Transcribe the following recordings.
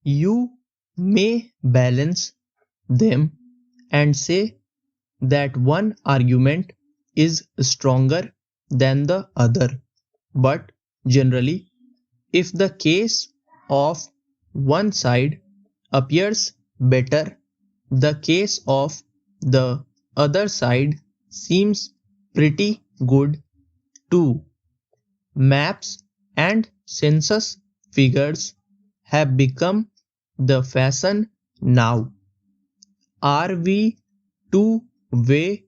You may balance them and say that one argument is stronger than the other, but generally, if the case of one side appears better, the case of the other side seems pretty good too. Maps and census figures have become the fashion now. Are we to weigh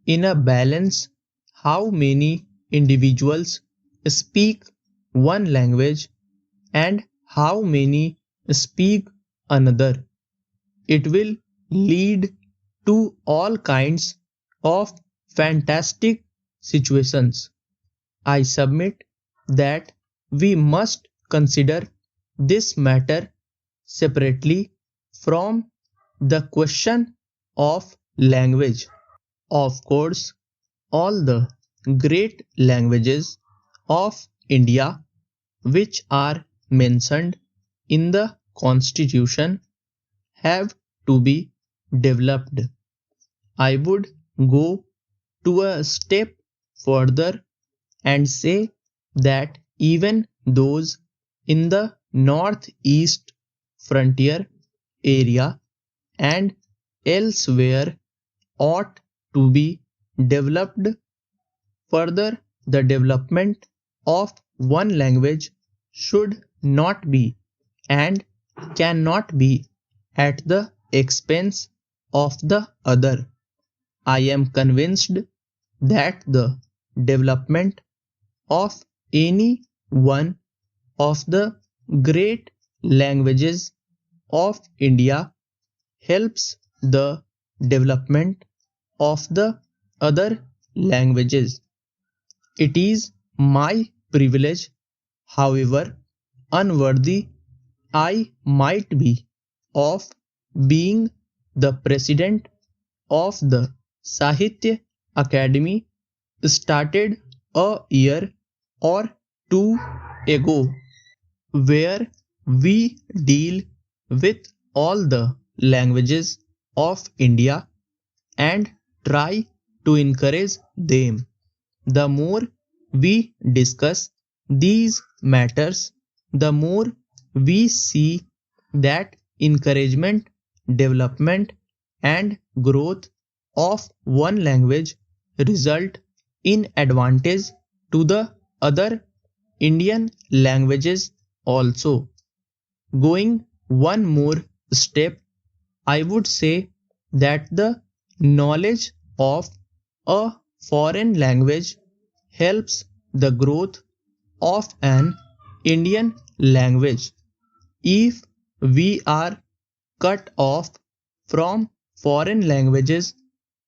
in a balance how many individuals speak one language and how many speak another? It will lead to all kinds of fantastic situations. I submit that we must consider this matter separately from the question of language. Of course, all the great languages of India which are mentioned in the constitution have to be developed. I would go to a step further and say that even those in the northeast frontier area and elsewhere ought to be developed further. The development of one language should not be and cannot be at the expense of the other. I am convinced that the development of any one of the great languages of India helps the development of the other languages. It is my privilege, however unworthy I might be, of being the president of the Sahitya Academy, started a year or two ago, where we deal with all the languages of India and try to encourage them. The more we discuss these matters, the more we see that encouragement, development, and growth of one language result in advantage to the other Indian languages also. Going one more step, I would say that the knowledge of a foreign language helps the growth of an Indian language. If we are cut off from foreign languages,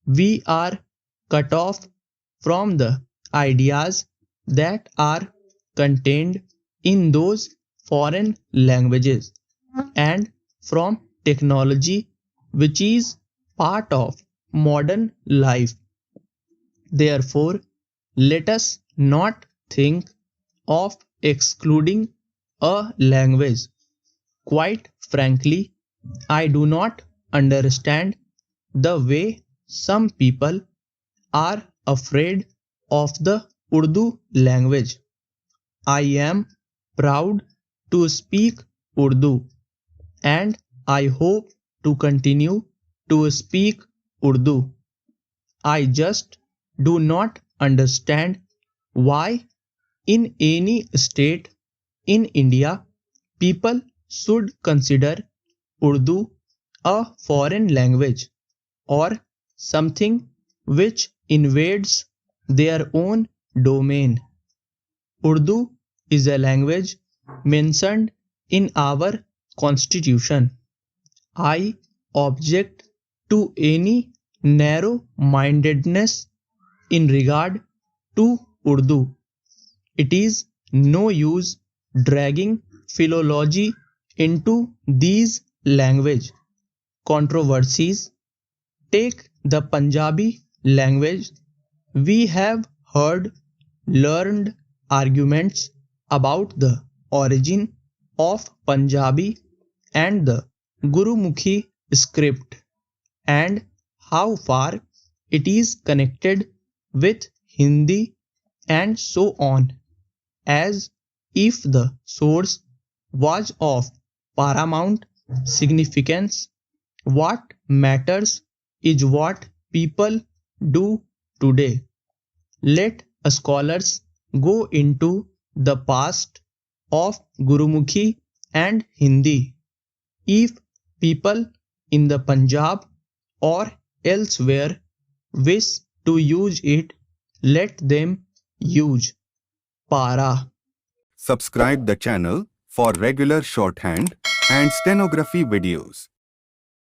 we are cut off from the ideas that are contained in those foreign languages and from technology which is part of modern life. Therefore, let us not think of excluding a language. Quite frankly, I do not understand the way some people are afraid of the Urdu language. I am proud to speak Urdu and I hope to continue to speak Urdu. I just do not understand why in any state in India people should consider Urdu a foreign language or something which invades their own domain. Urdu is a language mentioned in our constitution. I object to any narrow mindedness in regard to Urdu. It is no use dragging philology into these language controversies. Take the Punjabi language. We have heard learned arguments about the origin of Punjabi and the Gurumukhi script, and how far it is connected with Hindi, and so on, as if the source was of paramount significance. What matters is what people do today. Let scholars go into the past of Gurumukhi and Hindi. If people in the Punjab or elsewhere wish to use it, let them use para. Subscribe the channel for regular shorthand and stenography videos.